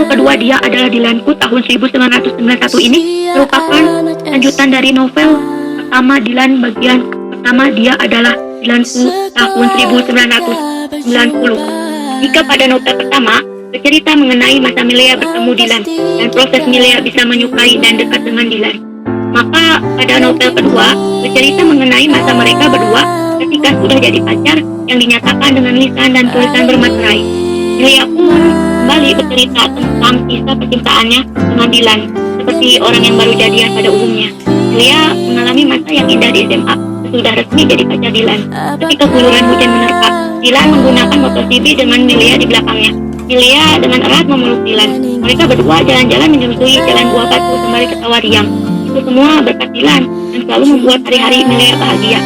kedua dia adalah Dilanku tahun 1991 ini merupakan lanjutan dari novel pertama Dilan bagian pertama dia adalah Dilanku tahun 1990. Jika pada novel pertama bercerita mengenai masa Milea bertemu Dilan dan proses Milea bisa menyukai dan dekat dengan Dilan, maka pada novel kedua bercerita mengenai masa mereka berdua ketika sudah jadi pacar yang dinyatakan dengan lisan dan tulisan bermaterai. Milea pun kembali bercerita tentang kisah percintaannya dengan Dilan seperti orang yang baru jadian pada umumnya. Milea mengalami masa yang indah di SMA sudah resmi jadi pacar Dilan. Ketika guyuran hujan menerpa, Dilan menggunakan motor CB dengan Milea di belakangnya. Milea dengan erat memeluk Dilan. Mereka berdua jalan-jalan menyusui jalan Buah Batu sembari ketawa riang. Itu semua berkat Dilan dan selalu membuat hari-hari Milea bahagia.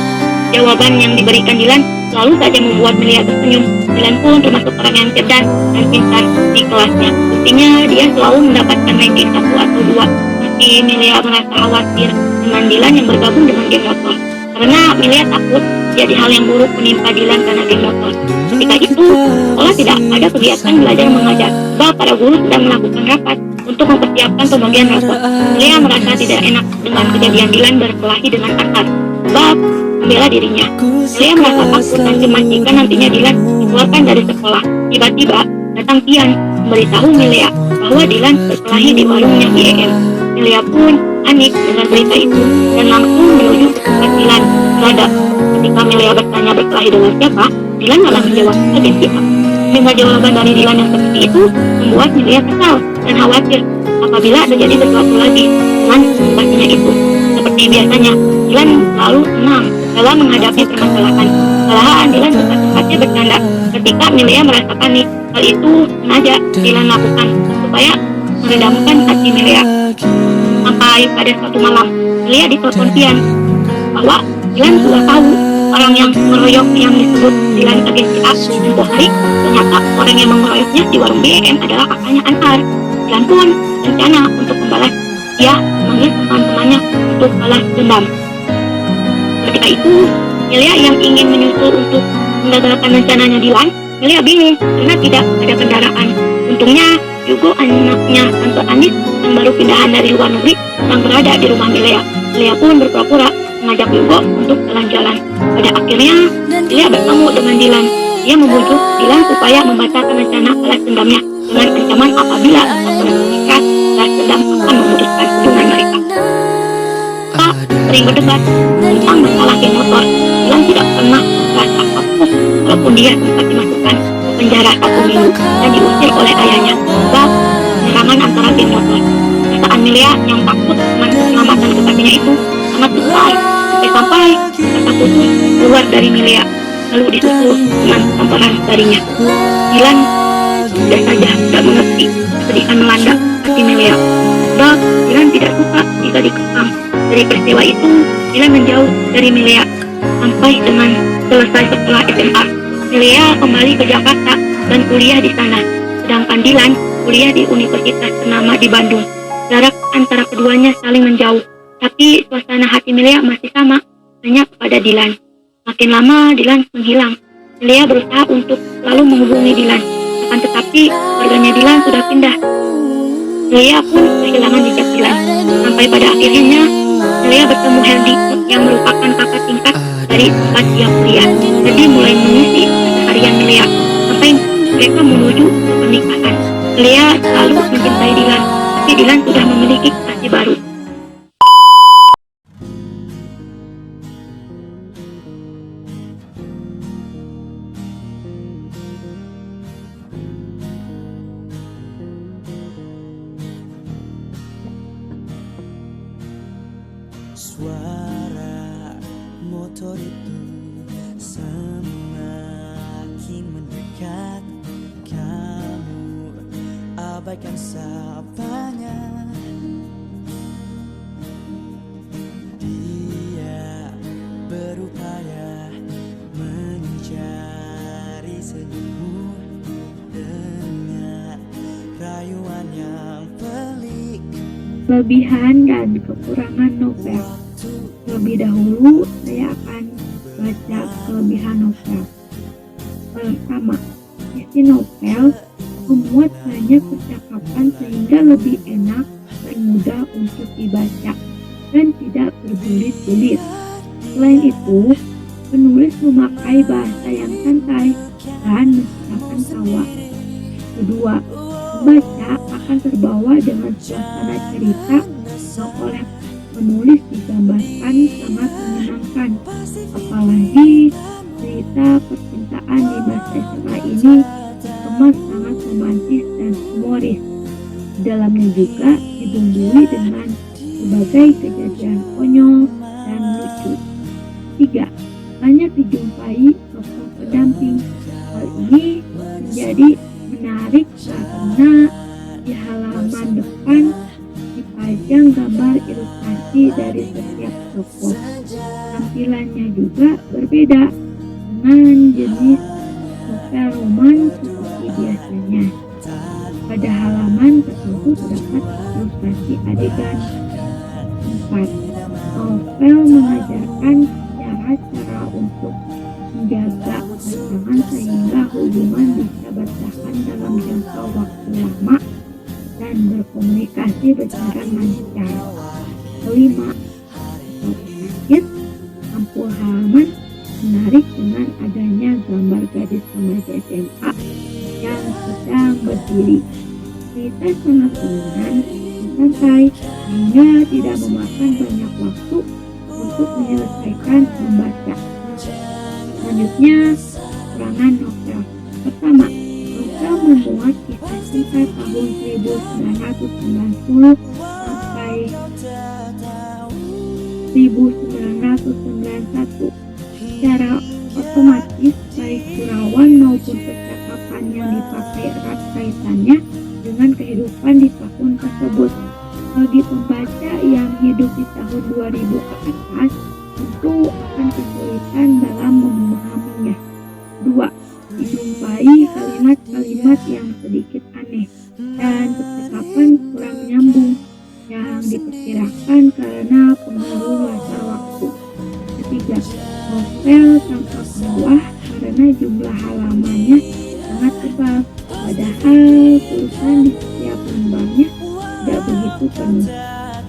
Jawaban yang diberikan Dilan selalu saja membuat Milea tersenyum. Dilan pun termasuk orang yang cerdas dan pintar di kelasnya. Buktinya dia selalu mendapatkan ranking 1 atau 2. Meski Milea merasa khawatir dengan Dilan yang bergabung dengan geng motor. Karena Milea takut jadi hal yang buruk menimpa Dilan karena geng motor. Ketika itu, sekolah tidak ada kegiatan belajar mengajar. Sebab para guru sedang melakukan rapat untuk mempersiapkan pembagian rapot. Milea merasa tidak enak dengan kejadian Dilan berkelahi dengan Akar. Sebab membela dirinya. Milea merasa takut dan cemas jika nantinya Dilan dikeluarkan dari sekolah. Tiba-tiba datang Tian memberitahu Milea bahwa Dilan berkelahi di warungnya IEM. Milea pun panik dengan berita itu dan langsung menuju ke tempat Dilan berada. Ketika Milea bertanya berkelahi dengan siapa, Dilan malah menjawab agen siapa. Dengan jawaban dari Dilan yang seperti itu membuat Milea kesal dan khawatir apabila terjadi sesuatu lagi dengan pastinya itu. Seperti biasanya, Dilan selalu tenang dalam menghadapi permasalahan. Malahan Dilan sempat-sempatnya bercanda ketika Milea merasa panik. Hal itu sengaja Dilan lakukan supaya meredamkan hati Milea. Sampai pada suatu malam, Milea ditelepon Tian bahwa Dilan sudah tahu orang yang mengeroyok yang disebut Dilan agensi A tempoh hari. Ternyata orang yang mengeroyoknya di warung BM adalah kakaknya Anhar. Dilan pun rencana untuk membalas. Dia memanggil teman-temannya untuk balas dendam. Ketika itu, Milea yang ingin menyusul untuk menggagalkan rencananya Dilan, Milea bingung karena tidak ada kendaraan. Untungnya, Yugo anaknya Tante Anis yang baru pindahan dari luar negeri sedang berada di rumah Milea. Milea pun berpura-pura mengajak Yugo untuk jalan-jalan. Pada akhirnya, Milea bertemu dengan Dilan. Dia membujuk Dilan supaya membatalkan rencana balas dendamnya dengan ancaman apabila tak menikah, balas dendam akan memutuskan hubungan mereka. Mereka sering berdebat tentang masalah geng motor. Dilan tidak pernah merasa kapok walaupun dia sempat dimasukkan ke penjara 1 minggu dan diusir oleh ayahnya sebab penyerangan antara geng motor. Perasaan Milea yang takut dengan keselamatan kekasihnya itu sangat besar sampai kata putus keluar dari Milea lalu disusul dengan tamparan darinya. Dilan sudah saja tidak mengerti kesedihan melanda hati Milea sebab Dilan tidak suka jika dikekang. Dari peristiwa itu, Dilan menjauh dari Milea sampai dengan selesai sekolah SMA. Milea kembali ke Jakarta dan kuliah di sana, sedangkan Dilan kuliah di Universitas ternama di Bandung. Jarak antara keduanya saling menjauh, tapi suasana hati Milea masih sama, hanya kepada Dilan. Makin lama Dilan menghilang. Milea berusaha untuk selalu menghubungi Dilan, akan tetapi keluarganya Dilan sudah pindah. Milea pun kehilangan jejak Dilan, sampai pada akhirnya Milea bertemu Heldi yang merupakan kakak tingkat dari tempat dia kuliah. Jadi mulai mengisi keseharian Milea sampai mereka menuju ke pernikahan. Milea selalu mencintai Dilan, tapi Dilan sudah memiliki kekasih baru. Suara motor itu semakin mendekat. Kamu abaikan sapanya. Dia berupaya mencari senyummu dengan rayuan yang pelik. Kelebihan dan kekurangan novel. Terlebih dahulu saya akan baca kelebihan novel. Pertama, isi novel memuat banyak percakapan sehingga lebih enak dan mudah untuk dibaca dan tidak berbelit-belit. Selain itu, penulis memakai bahasa yang santai dan menciptakan tawa. Kedua, pembaca akan terbawa dengan suasana cerita yang oleh penulis digambarkan sangat menyenangkan. Apalagi cerita percintaan di masa SMA ini dikemas sangat romantis dan humoris. Di dalamnya juga dibumbui dengan berbagai kejadian konyol dan lucu. 3. Banyak dijumpai tokoh pendamping. Hal ini menjadi menarik karena di halaman depan dipajang gambar ilustrasi dari setiap tokoh. Tampilannya juga berbeda dengan jenis novel roman seperti biasanya. Pada halaman tertentu terdapat ilustrasi adegan. 4. Novel mengajarkan cara-cara untuk menjaga pasangan sehingga hubungan bisa bertahan dalam jangka waktu lama dan berkomunikasi secara lancar. 5. Terakhir, sampul halaman menarik dengan adanya gambar gadis remaja SMA yang sedang berdiri. Cerita sangat ringan dan santai sehingga tidak memakan banyak waktu untuk menyelesaikan membaca. Selanjutnya, kekurangan novel. Pertama, novel memuat kisah cinta tahun 1990 sampai 1991. Secara otomatis, baik surauan maupun percakapan yang dipakai erat kaitannya dengan kehidupan di tahun tersebut. Bagi pembaca yang hidup di tahun 2000 ke atas, tentu akan kesulitan dalam memahaminya. 2. Dijumpai kalimat-kalimat yang sedikit aneh dan percakapan kurang nyambung yang diperkirakan karena pengaruh latar waktu. Ketiga, novel tampak mewah karena jumlah halamannya sangat tebal, padahal tulisan di setiap lembarnya tidak begitu penuh.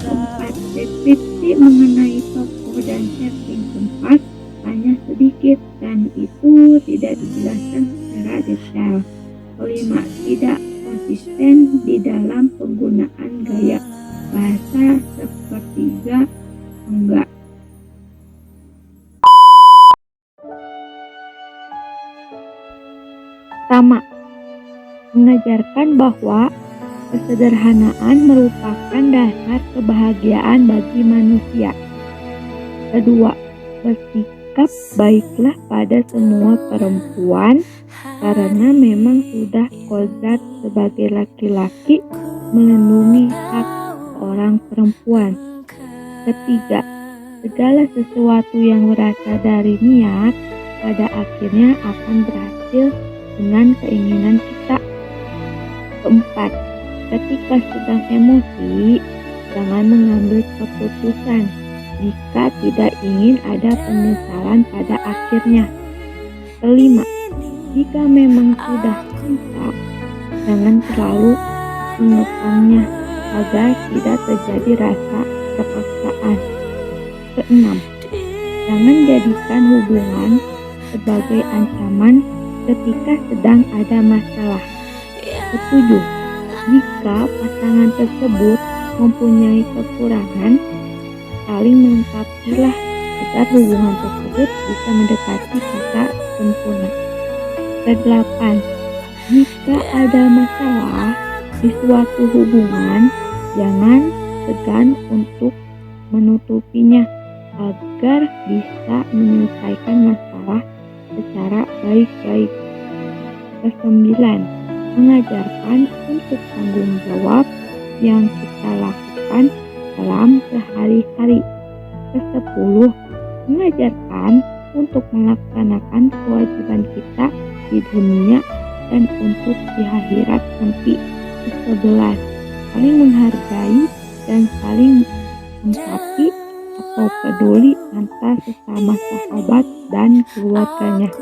4. Deskripsi mengenai tokoh dan setting tempat hanya sedikit dan itu tidak dijelaskan secara detail. 5. Tidak konsisten di dalam penggunaan gaya bahasa sepertiga enggak. Pertama, mengajarkan bahwa kesederhanaan merupakan dasar kebahagiaan bagi manusia. Kedua, bersikap baiklah pada semua perempuan karena memang sudah kodrat sebagai laki-laki melindungi hak orang perempuan. Ketiga, segala sesuatu yang berasal dari niat pada akhirnya akan berhasil dengan keinginan kita. Keempat, ketika sedang emosi, jangan mengambil keputusan jika tidak ingin ada penyesalan pada akhirnya. Kelima, jika memang sudah cinta, jangan terlalu mengekangnya agar tidak terjadi rasa terpaksaan. Keenam, jangan jadikan hubungan sebagai ancaman ketika sedang ada masalah. Ketujuh, jika pasangan tersebut mempunyai kekurangan, saling melengkapilah agar hubungan tersebut bisa mendekati kata sempurna. Kedelapan, jika ada masalah di suatu hubungan, jangan segan untuk menutupinya agar bisa menyelesaikan masalah secara baik-baik. Kesembilan, mengajarkan untuk tanggung jawab yang kita lakukan dalam sehari-hari. Kesepuluh, mengajarkan untuk melaksanakan kewajiban kita di dunia dan untuk di akhirat nanti. Ke-11, saling menghargai dan saling empati atau peduli antar sesama sahabat dan keluarganya.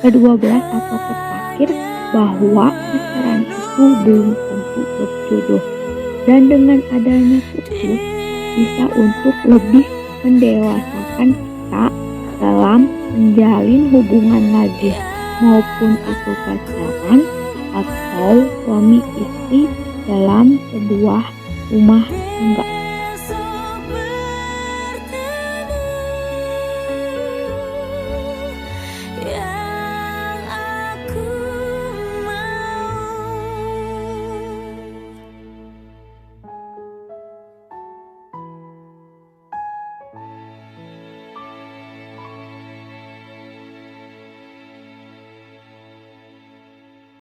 Ke-12 atau terakhir, bahwa pacaran itu belum tentu berjodoh, dan dengan adanya kursus bisa untuk lebih mendewasakan kita dalam menjalin hubungan lagi, maupun itu pacaran atau suami istri dalam sebuah rumah tangga.